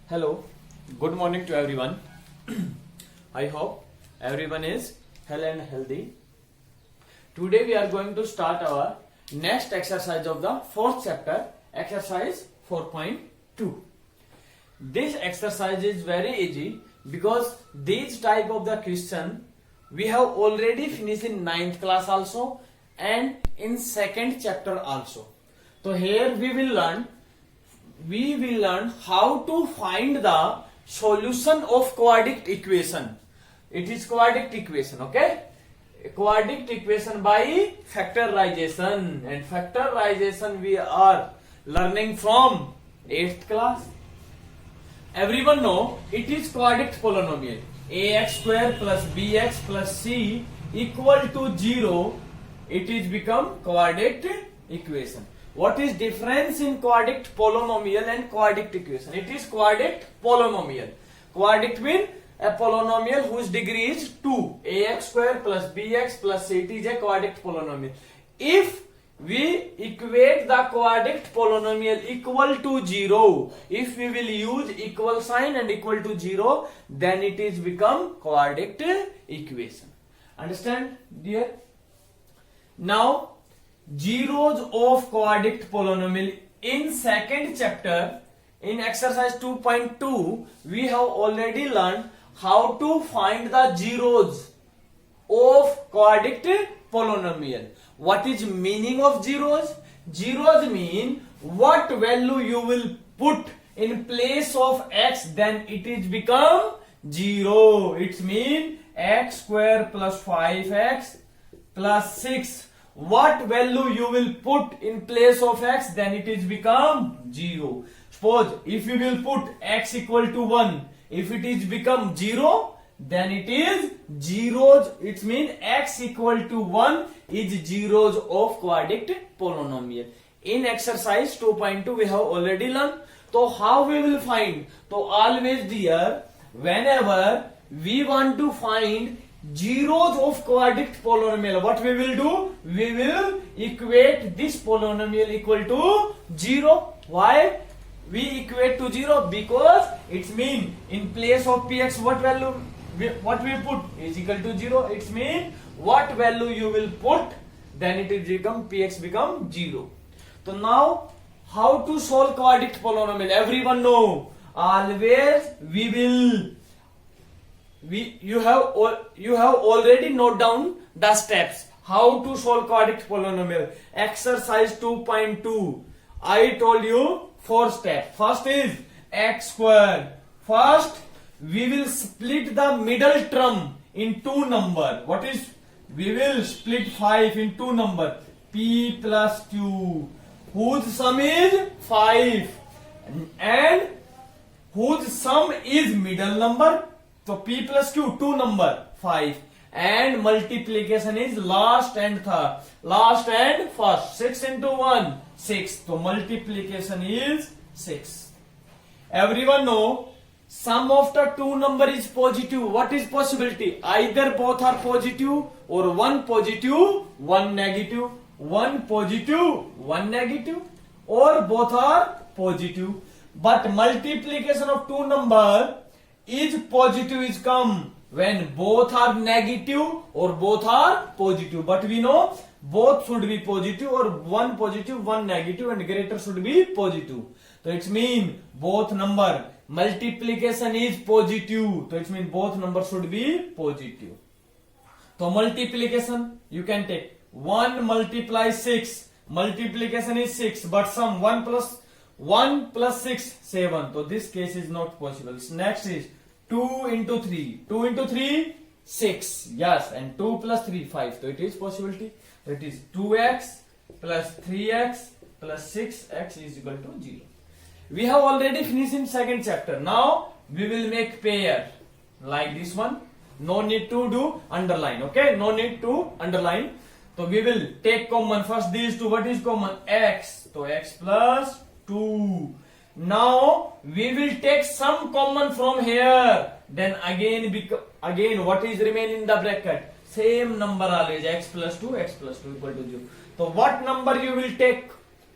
Hello, good morning to everyone. I hope everyone is well and healthy. Today we are going to start our next exercise of the fourth chapter, exercise 4.2. This exercise is very easy because these type of the question we have already finished in 9th class also and in second chapter also. So here we will learn how to find the solution of quadratic equation. It is quadratic equation, okay? Quadratic equation by factorization, and factorization we are learning from 8th class. Everyone know it is quadratic polynomial. Ax square plus bx plus c equal to 0. It is become quadratic equation. What is difference in quadratic polynomial and quadratic equation? It is quadratic polynomial. Quadratic means a polynomial whose degree is 2. Ax square plus bx plus c, it is a quadratic polynomial. If we equate the quadratic polynomial equal to 0, if we will use equal sign and equal to 0, then it is become quadratic equation. Understand, dear? Now, zeros of quadratic polynomial in second chapter, in exercise 2.2, we have already learned how to find the zeros of quadratic polynomial. What is meaning of zeros? Zeros mean what value you will put in place of x, then it is become 0. It means x square plus 5x plus 6. What value you will put in place of x, then it is become 0. Suppose if you will put x equal to 1, if it is become 0, then it is zeros. It means x equal to 1 is zeros of quadratic polynomial. In exercise 2.2 we have already learned. So how we will find? So always dear, whenever we want to find zeros of quadratic polynomial, what we will do? We will equate this polynomial equal to 0. Why we equate to 0? Because it means in place of px what value what we put is equal to 0. It means what value you will put, then it will become px become 0. So now how to solve quadratic polynomial? Everyone know. Always you have already note down the steps how to solve quadratic polynomial. Exercise 2.2, I told you 4 steps. First is x square. First we will split the middle term in 2 number. What is? We will split 5 in 2 number, p plus q, whose sum is 5 and whose sum is middle number. So p plus q 2 number 5, and multiplication is last and third, last and first. 6 into 1 6. So multiplication is 6. Everyone know sum of the 2 number is positive. What is possibility? Either both are positive or one positive, one negative, one positive, one negative, or both are positive. But multiplication of 2 number is positive is come when both are negative or both are positive. But we know both should be positive, or one positive, one negative, and greater should be positive. So it means both number multiplication is positive. So it means both numbers should be positive. So multiplication you can take 1 multiply 6. Multiplication is 6, but sum 1 plus 6 7. So this case is not possible. Next is 2 into 3. 2 into 3 6. Yes, and 2 plus 3 5. So it is possibility. It is 2x plus 3x plus 6x is equal to 0. We have already finished in second chapter. Now we will make pair like this one. No need to do underline. Okay, no need to underline. So we will take common first these two. What is common? X. So x plus 2. Now we will take some common from here. Then again what is remain in the bracket? Same number always, x plus 2 equal to 0. So what number you will take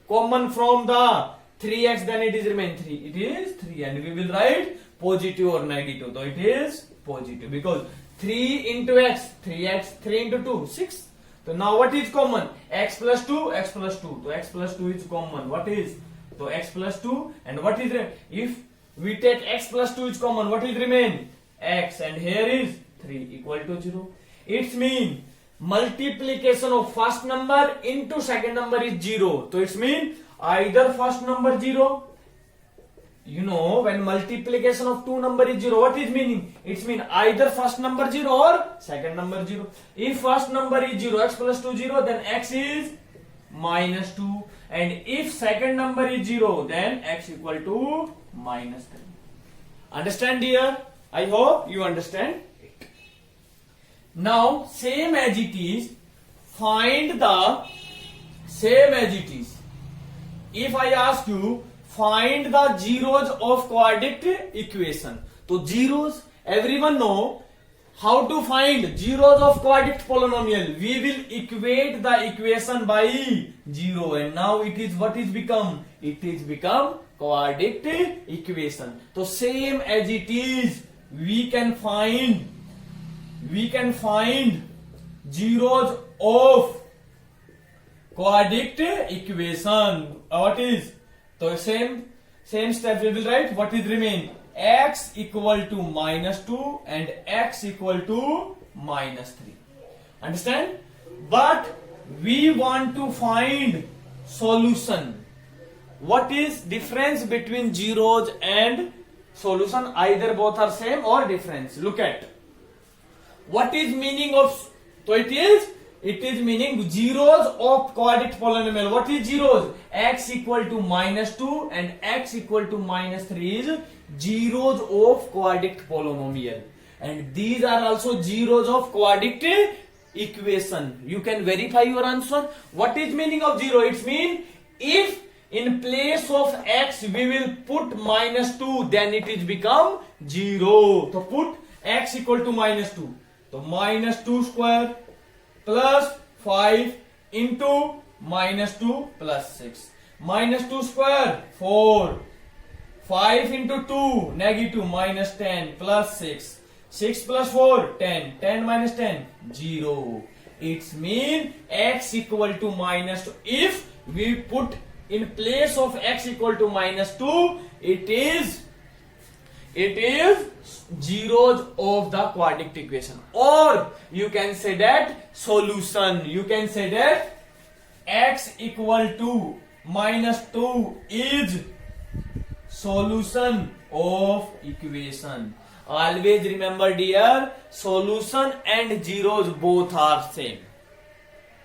common from the 3x, then it is remain 3. It is 3, and we will write positive or negative. So it is positive because 3 into x, 3x, 3 into 2, 6. So now what is common? X plus 2, x plus 2. So x plus 2 is common. What is? So x plus 2, and what is if we take x plus 2 is common, what will remain? X, and here is 3 equal to 0. It means multiplication of first number into second number is 0. So it means either first number 0. You know, when multiplication of two number is 0, what is meaning? It means either first number 0 or second number 0. If first number is 0, x plus 2 0, then x is minus 2. And if second number is 0, then x equal to minus 3. Understand dear? I hope you understand it. Now, same as it is, find the same as it is. If I ask you, find the zeros of quadratic equation. So zeros, everyone know how to find zeros of quadratic polynomial. We will equate the equation by 0, and now it is what is become? It is become quadratic equation. So same as it is, we can find zeros of quadratic equation. What is? So same step we will write. What is remain? X equal to minus 2 and x equal to minus 3. Understand? But we want to find solution. What is difference between zeros and solution? Either both are same or difference. Look at what is meaning of. So it is meaning zeros of quadratic polynomial. What is zeros? X equal to minus 2 and x equal to minus 3 is zeros of quadratic polynomial, and these are also zeros of quadratic equation. You can verify your answer. What is meaning of zero? It means if in place of x we will put minus 2, then it is become 0. So put x equal to minus 2. So minus 2 square plus 5 into minus 2 plus 6. Minus 2 square 4. 5 into 2 negative minus 10 plus 6. 6 plus 4 10. 10 minus 10 0. It means x equal to minus 2. If we put in place of x equal to minus 2, it is zeros of the quadratic equation. Or you can say that solution. You can say that x equal to minus 2 is solution of equation. Always remember dear, solution and zeros both are same.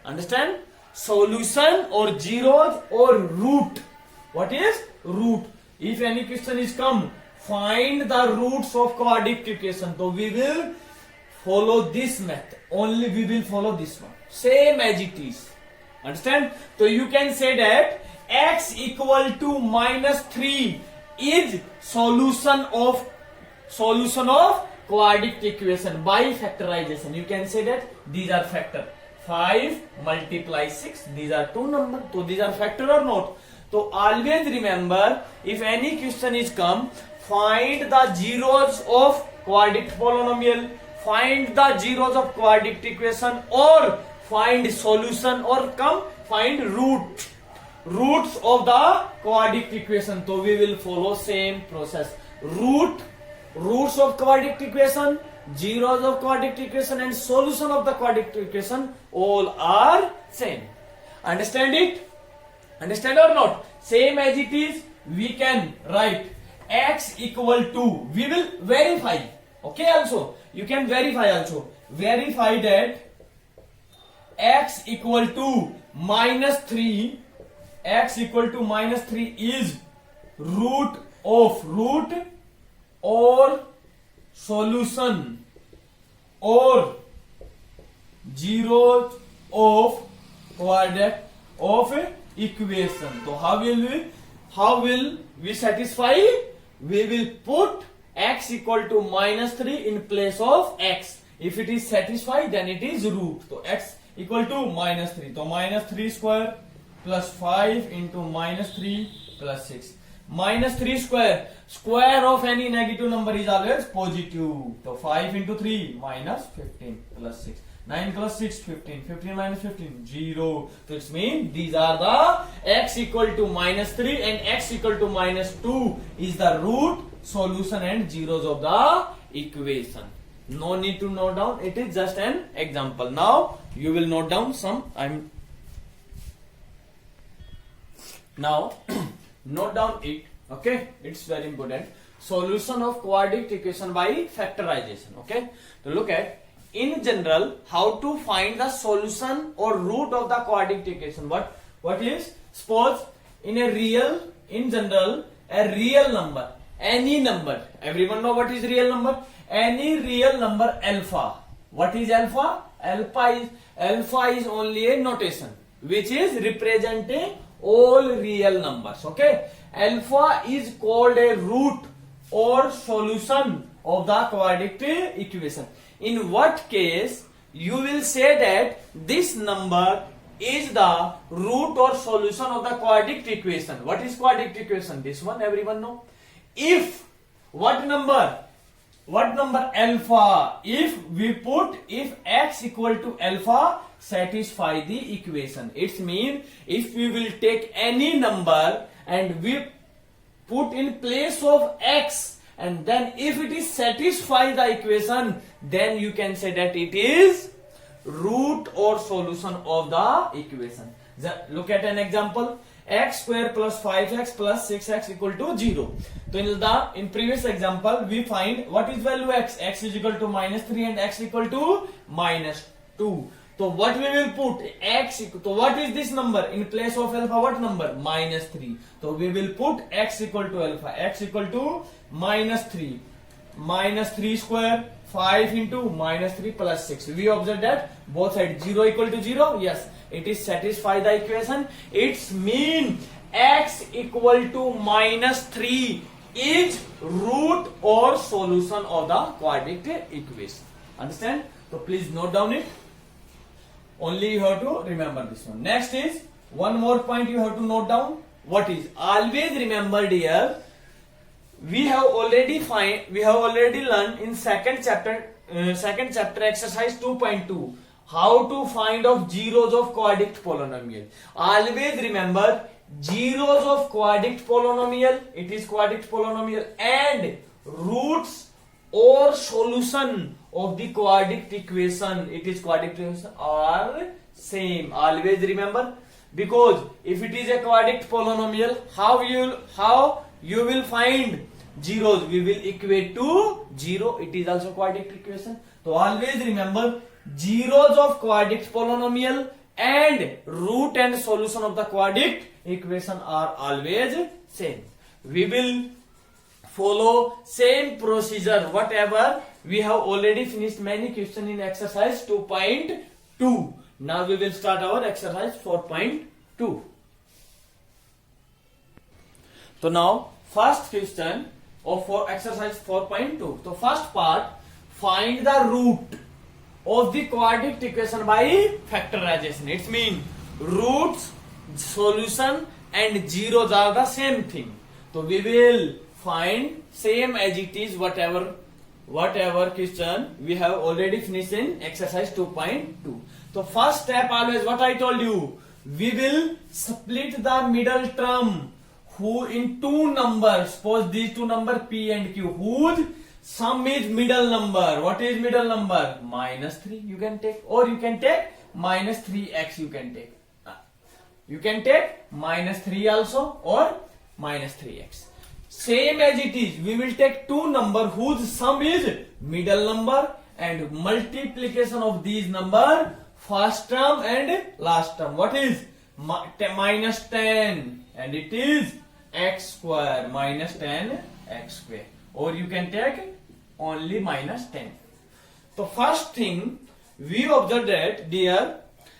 Understand? Solution or zeros or root. What is root? If any question is come, find the roots of quadratic equation. So we will follow this method. Only we will follow this one. Same as it is. Understand? So you can say that x equal to minus 3 is solution of quadratic equation by factorization. You can say that these are factor. 5 multiply 6. These are two numbers. So these are factor or not? So always remember, if any question is come, find the zeros of quadratic polynomial, find the zeros of quadratic equation, or find solution, or find roots of the quadratic equation. So we will follow same process. Roots of quadratic equation, zeros of quadratic equation, and solution of the quadratic equation, all are same. Understand it? Understand or not? Same as it is, we can write x equal to, we will verify. Okay, also you can verify also. Verify that x equal to minus 3, x equal to minus 3 is root or solution or zeros of quadratic of equation. So how will we satisfy? We will put x equal to minus 3 in place of x. If it is satisfied, then it is root. So x equal to minus 3. So minus 3 square plus 5 into minus 3 plus 6. Minus 3 square. Square of any negative number is always positive. So 5 into 3 minus 15 plus 6. 9 plus 6, 15. 15 minus 15, 0. So it means these are the x equal to minus 3 and x equal to minus 2 is the root, solution and zeros of the equation. No need to note down. It is just an example. Now you will note down some. Now note down it. Okay, it's very important. Solution of quadratic equation by factorization. Okay, so look at in general how to find the solution or root of the quadratic equation. What is? Suppose in general a real number, any number. Everyone know what is real number? Any real number alpha. What is alpha? Alpha is only a notation which is representing all real numbers. Okay, alpha is called a root or solution of the quadratic equation. In what case you will say that this number is the root or solution of the quadratic equation. What is quadratic equation? This one everyone know. If what number alpha, if x equal to alpha satisfy the equation. It means if we will take any number and we put in place of x, and then if it is satisfy the equation, then you can say that it is root or solution of the equation. Look at an example. X square plus 5x plus 6x equal to 0. So in previous example we find what is value x. X is equal to minus 3 and x equal to minus 2. So what we will put x. So what is this number in place of alpha? What number? Minus 3. So we will put x equal to alpha. X equal to minus 3. Minus 3 square. 5 into minus 3 plus 6. We observe that both sides 0 equal to 0. Yes, it is satisfy the equation. It's mean x equal to minus 3 is root or solution of the quadratic equation. Understand? So please note down it. Only you have to remember this one. Next is one more point you have to note down. What is? Always remember dear, we have already learned in second chapter exercise 2.2 how to find of zeros of quadratic polynomial. Always remember zeros of quadratic polynomial, it is quadratic polynomial, and roots or solution of the quadratic equation, it is quadratic equation, are same. Always remember, because if it is a quadratic polynomial, how you will find zeros? We will equate to 0. It is also quadratic equation. So always remember zeros of quadratic polynomial and root and solution of the quadratic equation are always same. We will follow same procedure whatever we have already finished many questions in exercise 2.2. Now we will start our exercise 4.2. So now first question for exercise 4.2. So first part, find the root of the quadratic equation by factorization. It means roots, solution and zeros are the same thing. So we will find same as it is whatever question we have already finished in exercise 2.2. So first step always what I told you, we will split the middle term who in two numbers. Suppose these two numbers p and q whose sum is middle number. What is middle number? Minus 3 you can take, or you can take minus 3x you can take. You can take minus 3 also or minus 3x. Same as it is, we will take two number whose sum is middle number and multiplication of these number first term and last term. What is? Minus 10 and it is x square, minus 10 x square, or you can take only minus 10. So first thing we observe that dear,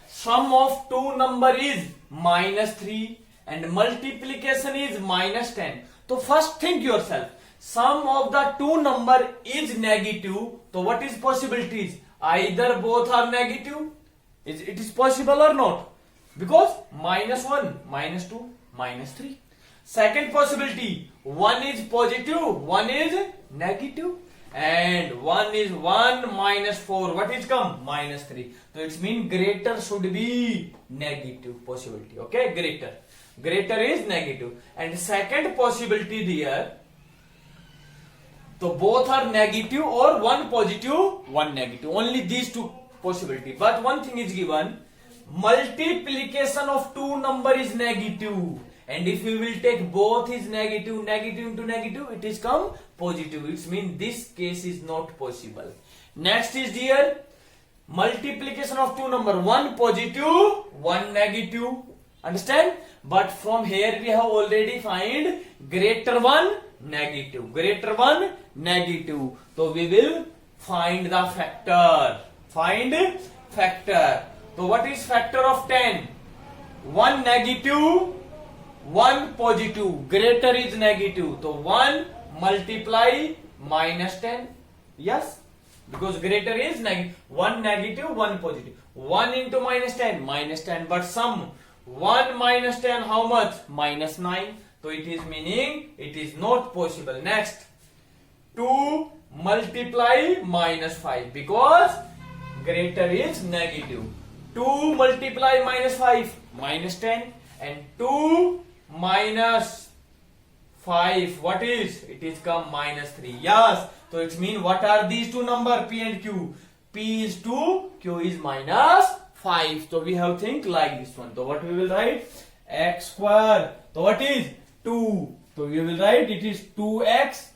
sum of two number is minus 3 and multiplication is minus 10. So first think yourself, sum of the two number is negative. So what is possibilities? Either both are negative. It is possible or not? Because minus 1, minus 2, minus 3. Second possibility, one is positive, one is negative, and one is 1 minus 4. What is come? Minus 3. So it means greater should be negative possibility. Okay, greater. Greater is negative. And second possibility there, so both are negative or one positive, one negative. Only these two possibility. But one thing is given, multiplication of two number is negative. And if we will take both is negative, negative into negative, it is come positive. It means this case is not possible. Next is here, multiplication of two number, one positive, one negative. Understand? But from here we have already find greater one, negative. Greater one, negative. So we will find the factor. Find factor. So what is factor of 10? 1 negative, 1 positive. Greater is negative. So 1 multiply minus 10. Yes? Because greater is negative. 1 negative, 1 positive. 1 into minus 10, minus 10. But sum 1 minus 10, how much? Minus 9. So it is meaning it is not possible. Next, 2 multiply minus 5 because greater is negative. 2 multiply minus 5, minus 10, and 2 minus 5, what is? It is come minus 3. Yes. So it means what are these two number, P and Q? P is 2, Q is minus 5. So we have think like this one. So what we will write? X square. So what is? 2. So we will write it is 2x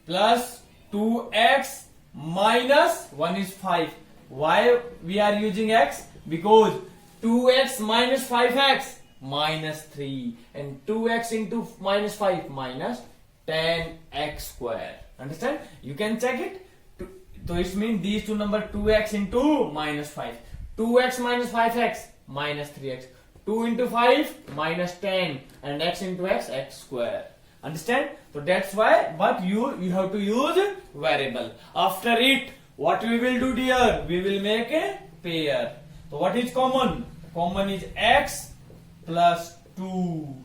plus 2x minus 1 is 5. Why we are using x? Because 2x minus 5x minus 3 and 2x into minus 5 minus 10x square. Understand? You can check it. So it means these two number 2x into minus 5. 2x minus 5x minus 3x. 2 into 5 minus 10 and x into x, x square. Understand? So that's why, but you have to use variable. After it, what we will do here? We will make a pair. So what is common? Common is x plus 2.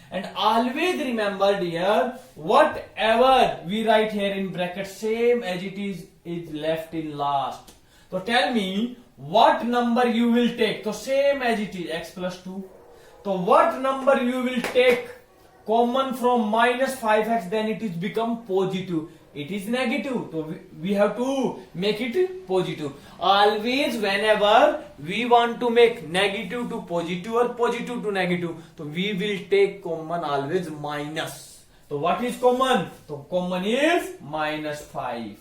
And always remember dear, whatever we write here in bracket, same as it is left in last. So tell me what number you will take. So same as it is x plus 2. So what number you will take common from minus 5x, then it is become positive. It is negative. So we have to make it positive. Always whenever we want to make negative to positive or positive to negative, so we will take common always minus. So what is common? So common is minus 5.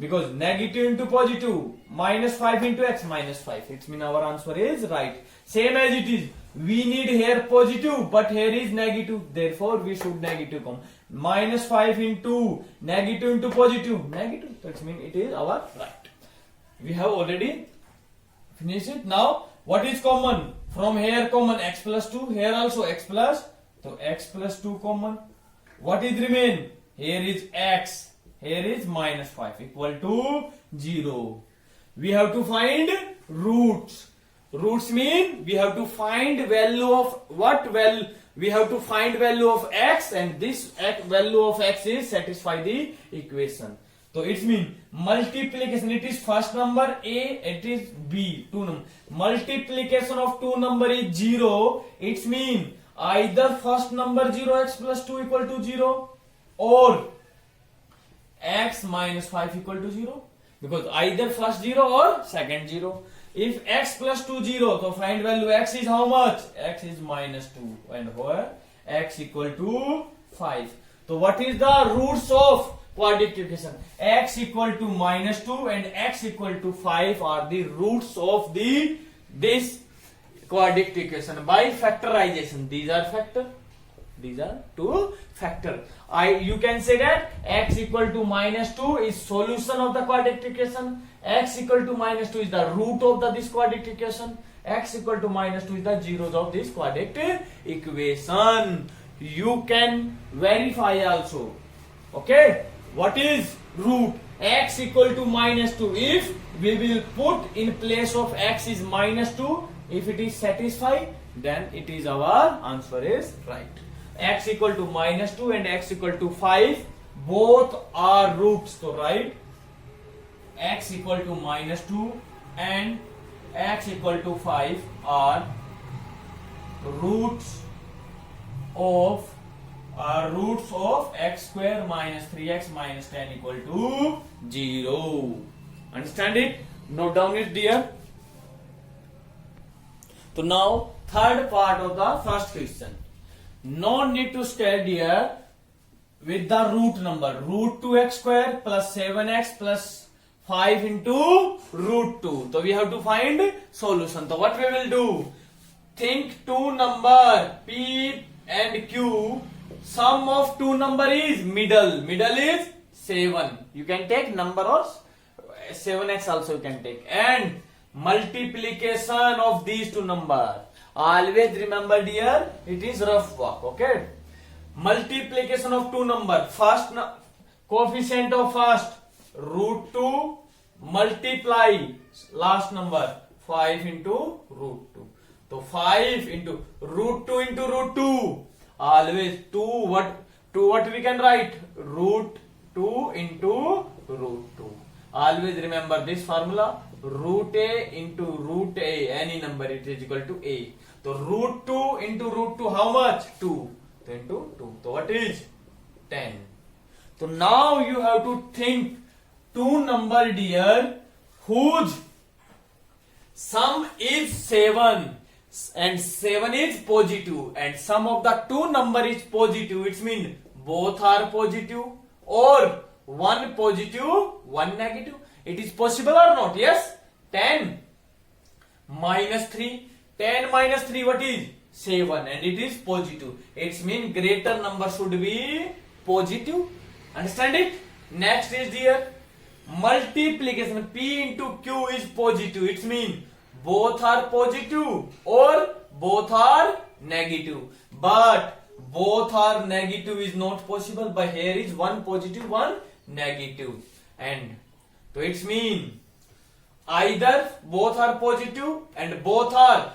Because negative into positive, minus 5 into x, minus 5. It means our answer is right. Same as it is. We need here positive, but here is negative. Therefore, we should negative come. Minus 5 into negative into positive. Negative. That means it is our right. We have already finished it. Now, what is common? From here common x plus 2. Here also x plus. So x plus 2 common. What is remain? Here is x. Here is minus 5 equal to 0. We have to find roots. Roots mean we have to find value of what? Well, we have to find value of x, and this value of x is satisfy the equation. So it means multiplication. It is first number A, it is B. Two number. Multiplication of two number is 0. It means either first number 0 x plus 2 equal to 0 or x minus 5 equal to 0. Because either first 0 or second 0. If x plus 2 0, so find value x is how much? X is minus 2 and where x equal to 5. So what is the roots of quadratic equation? X equal to minus 2 and x equal to 5 are the roots of this quadratic equation by factorization. These are factor. These are two factor. You can say that x equal to minus 2 is solution of the quadratic equation. X equal to minus 2 is the root of this quadratic equation. X equal to minus 2 is the zeros of this quadratic equation. You can verify also. Okay. What is root? X equal to minus 2. If we will put in place of x is minus 2, if it is satisfied, then it is our answer is right. X equal to -2 and x equal to 5, both are roots. So right, x equal to -2 and x equal to 5 are roots of x square minus 3x minus 10 equal to 0. Understand it? Note down it, dear. So now third part of the first question. No need to stay here with the root number. Root 2x square plus 7x plus 5 into root 2. So we have to find solution. So what we will do? Think two number P and Q. Sum of two number is middle. Middle is 7. You can take number or 7x also you can take. And multiplication of these two number. Always remember dear, it is rough work. Okay. Multiplication of two number. First coefficient of first root 2 multiply last number 5 into root 2. So 5 into root 2 into root 2. Always 2 what we can write? Root 2 into root 2. Always remember this formula. Root a into root a, any number it is equal to a. So root 2 into root 2 how much? 2. So into 2. So what is? 10. So now you have to think two number dear whose sum is 7 and 7 is positive and sum of the two number is positive. It means both are positive or one positive, one negative. It is possible or not? Yes. 10 minus 3. 10 minus 3 what is? 7 and it is positive. It means greater number should be positive. Understand it? Next is here multiplication. P into Q is positive. It means both are positive or both are negative. But both are negative is not possible. But here is one positive, one negative. And so it means either both are positive and both are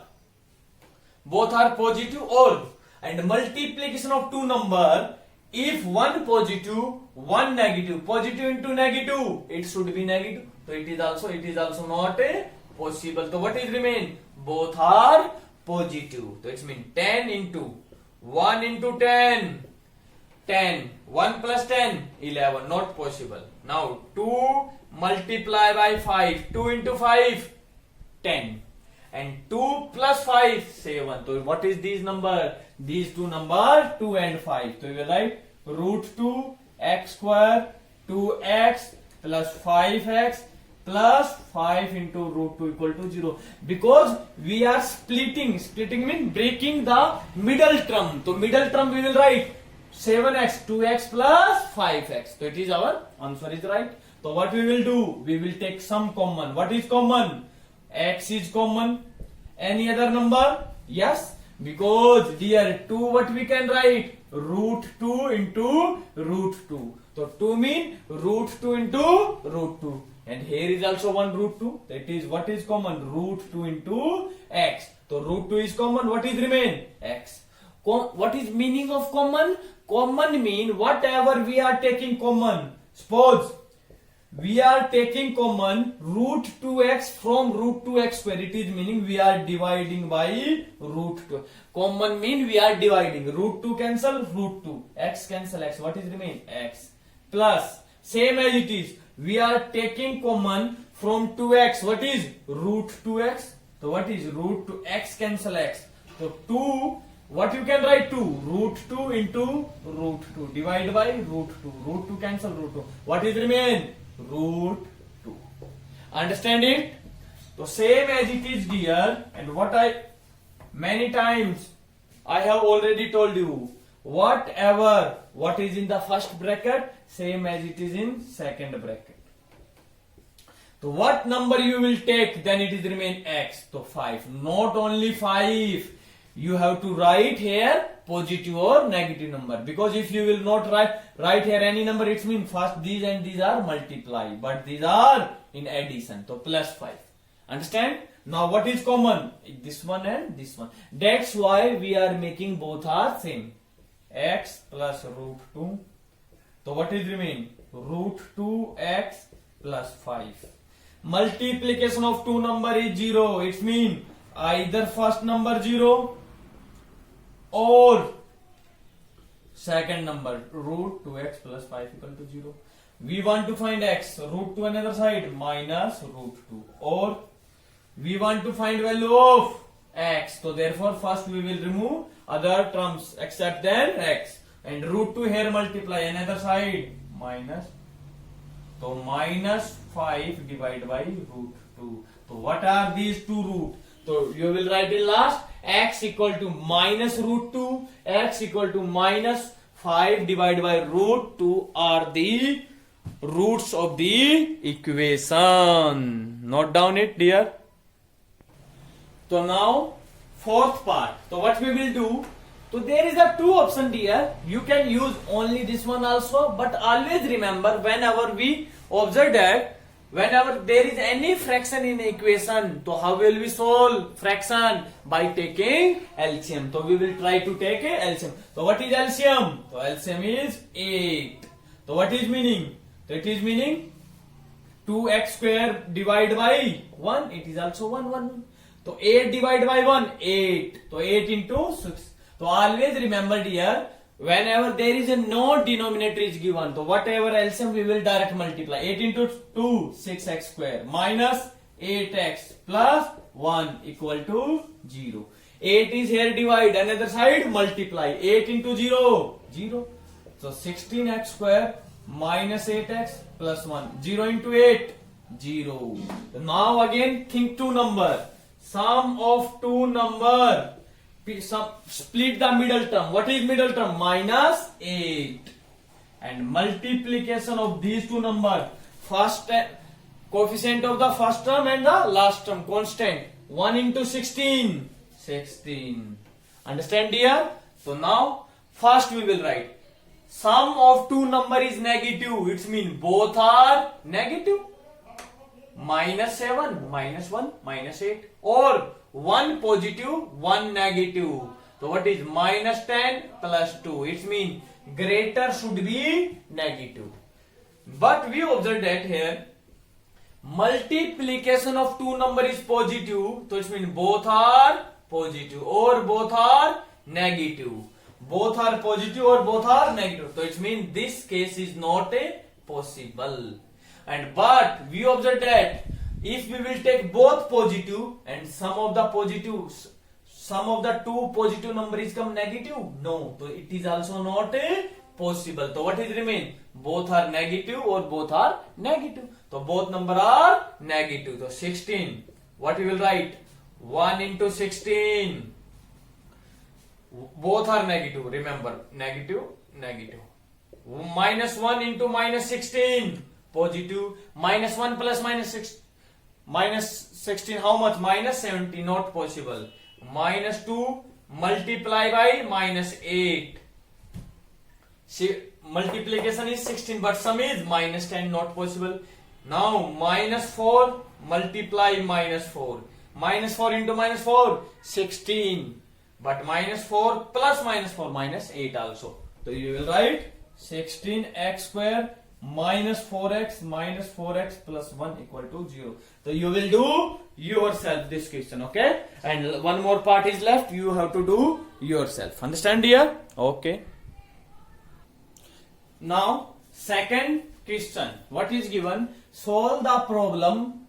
positive or and multiplication of two number. If one positive, one negative, positive into negative, it should be negative. So it is also not a possible. So what is remain? Both are positive. So it means 10 into 1 into 10. 10. 1 plus 10. 11. Not possible. Now 2 multiply by 5. 2 into 5. 10. And 2 plus 5. 7. So what is these number? These two number 2 and 5. So you will write root 2 x square 2x plus 5x plus 5 into root 2 equal to 0. Because we are splitting means breaking the middle term. So middle term we will write 7x 2x plus 5x. So it is our answer is right. So what we will do? We will take some common. What is common? X is common. Any other number? Yes. Because dear 2 what we can write? Root 2 into root 2. So 2 mean root 2 into root 2. And here is also one root 2. That is what is common? Root 2 into x. So root 2 is common. What is remain? X. What is meaning of common? Common mean whatever we are taking common. Suppose we are taking common root 2x from root 2x square. It is meaning we are dividing by root 2. Common mean we are dividing. Root 2 cancel root 2. X cancel x. What is remain? X. Plus same as it is. We are taking common from 2x. What is root 2x? So what is root 2? X cancel x. So 2. What you can write 2? Root 2 into root 2. Divide by root 2. Root 2 cancel root 2. What is remain? Root 2. Understand it? So same as it is here. And what many times I have already told you. Whatever what is in the first bracket, same as it is in second bracket. So what number you will take, then it is remain x. So 5. Not only 5. You have to write here positive or negative number. Because if you will not write here any number, it means first these and these are multiply. But these are in addition. So plus 5. Understand? Now what is common? This one and this one. That's why we are making both are same. X plus root 2. So what is remain? Root 2x plus 5. Multiplication of two number is 0. It means either first number 0 or second number root 2x plus 5 equal to 0. We want to find x, root 2 another side minus root 2, or we want to find value of x. So therefore first we will remove other terms except then x, and root 2 here multiply another side minus. So minus 5 divided by root 2. So what are these two root? So you will write in last x equal to minus root 2, x equal to minus 5 divided by root 2 are the roots of the equation. Note down it, dear. So now fourth part. So what we will do? So there is a two option, dear. You can use only this one also, but always remember whenever we observe that whenever there is any fraction in equation, so how will we solve fraction? By taking LCM. So we will try to take a LCM. So what is LCM? So LCM is 8. So what is meaning? So it is meaning 2x square divided by 1. It is also 1. So 8 divided by 1, 8. So 8 into 6. So always remember, dear, whenever there is a no denominator is given, so whatever LCM we will direct multiply. 8 into 2, 6x square minus 8x plus 1 equal to 0. 8 is here divide, another side multiply. 8 into 0, 0. So 16x square minus 8x plus 1. 0 into 8, 0. So now again think two number. Sum of two number. Split the middle term. What is middle term? Minus 8. And multiplication of these two numbers. First coefficient of the first term and the last term constant. 1 into 16. 16. Understand, dear? So now first we will write sum of two number is negative. It means both are negative. Minus 7, minus 1, minus 8, or 1 positive, 1 negative. So what is minus 10 plus 2? It means greater should be negative. But we observe that here multiplication of two number is positive. So it means both are positive or both are negative. Both are positive or both are negative. So it means this case is not a possible. And but we observe that if we will take both positive and some of the two positive numbers come negative, no, so it is also not a possible. So what is remain? Both are negative or both are negative. So both number are negative. So 16. What we will write? 1 into 16. Both are negative. Remember, negative, negative. Minus 1 into minus 16. Positive. Minus 1 plus minus 6. Minus 16, how much? Minus 70, not possible. Minus 2 multiply by minus 8. Multiplication is 16, but sum is minus 10, not possible. Now minus 4 multiply minus 4. Minus 4 into minus 4, 16. But minus 4 plus minus 4, minus 8 also. So you will write 16x square minus 4x plus 1 equal to 0. So you will do yourself this question, okay? And one more part is left, you have to do yourself. Understand, dear? Okay. Now, second question. What is given? Solve the problem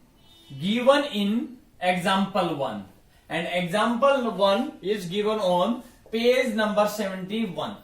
given in example 1. And example 1 is given on page number 71.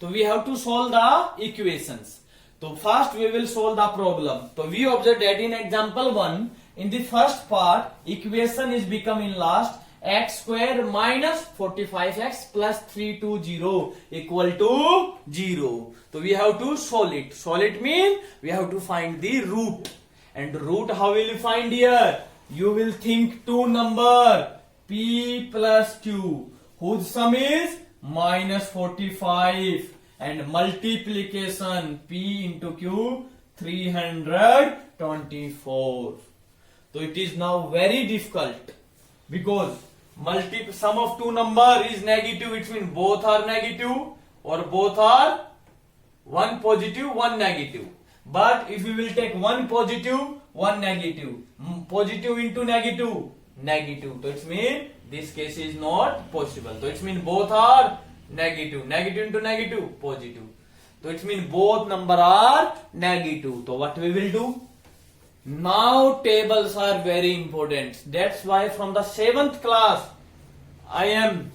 So we have to solve the equations. So first we will solve the problem. So we observe that in example 1, in the first part, equation is becoming last x square minus 45x plus 320 equal to 0. So we have to solve it. Solve it means we have to find the root. And root how will you find here? You will think two number p plus q whose sum is minus 45. And multiplication p into q 324. So it is now very difficult because sum of two number is negative. It means both are negative or both are one positive, one negative. But if we will take one positive, one negative, positive into negative, negative. So it means this case is not possible. So it means both are negative, negative into negative, positive. So it means both number are negative. So what we will do? Now tables are very important. That's why from the 7th class I am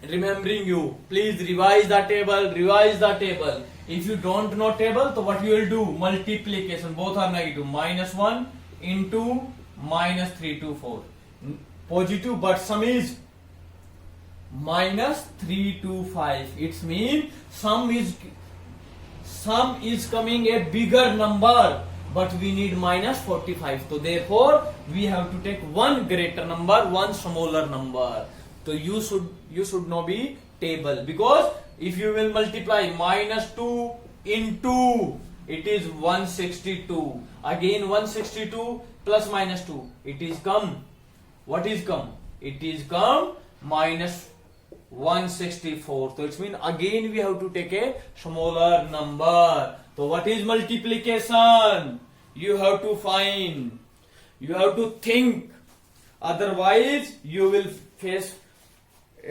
remembering you. Please revise the table, revise the table. If you don't know table, so what you will do? Multiplication, both are negative. -1 into -324. Positive, but sum is -325. It means sum is coming a bigger number, but we need -45. So therefore we have to take one greater number, one smaller number. So you should know be table, because if you will multiply -2 into, it is 162. Again 162 plus -2, it is come. What is come? It is come -164. So it means again we have to take a smaller number. So what is multiplication? You have to find. You have to think. Otherwise you will face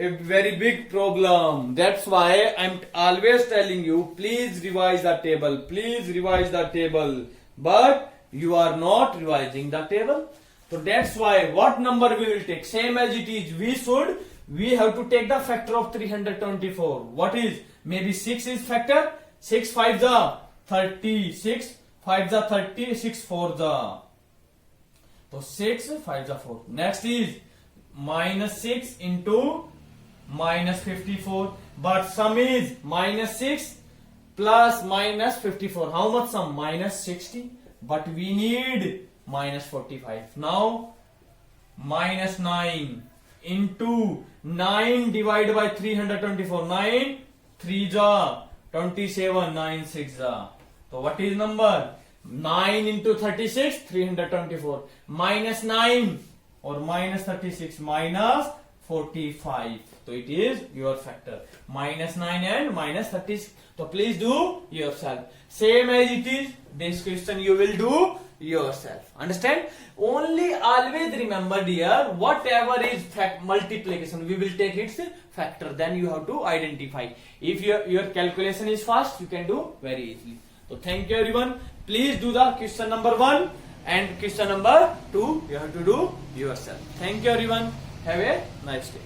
a very big problem. That's why I'm always telling you, please revise the table. Please revise the table. But you are not revising the table. So that's why what number we will take? Same as it is. We have to take the factor of 324. What is? Maybe 6 is factor. 6 5 the 36. 5 the 30. 6 4 the. So 6 5 the 4. Next is -6 into -54. But sum is -6 plus -54. How much sum? -60. But we need -45. Now -9 into 9 divided by 324. 9 3 ja 27. 9 6 ja. So what is number? 9 into 36, 324. -9 or -36 -45. So it is your factor. -9 and -36. So please do yourself. Same as it is, this question you will do yourself. Understand? Only always remember, dear, whatever is multiplication, we will take its factor. Then you have to identify. If your calculation is fast, you can do very easily. So thank you everyone. Please do the question number 1 and question number 2. You have to do yourself. Thank you everyone. Have a nice day.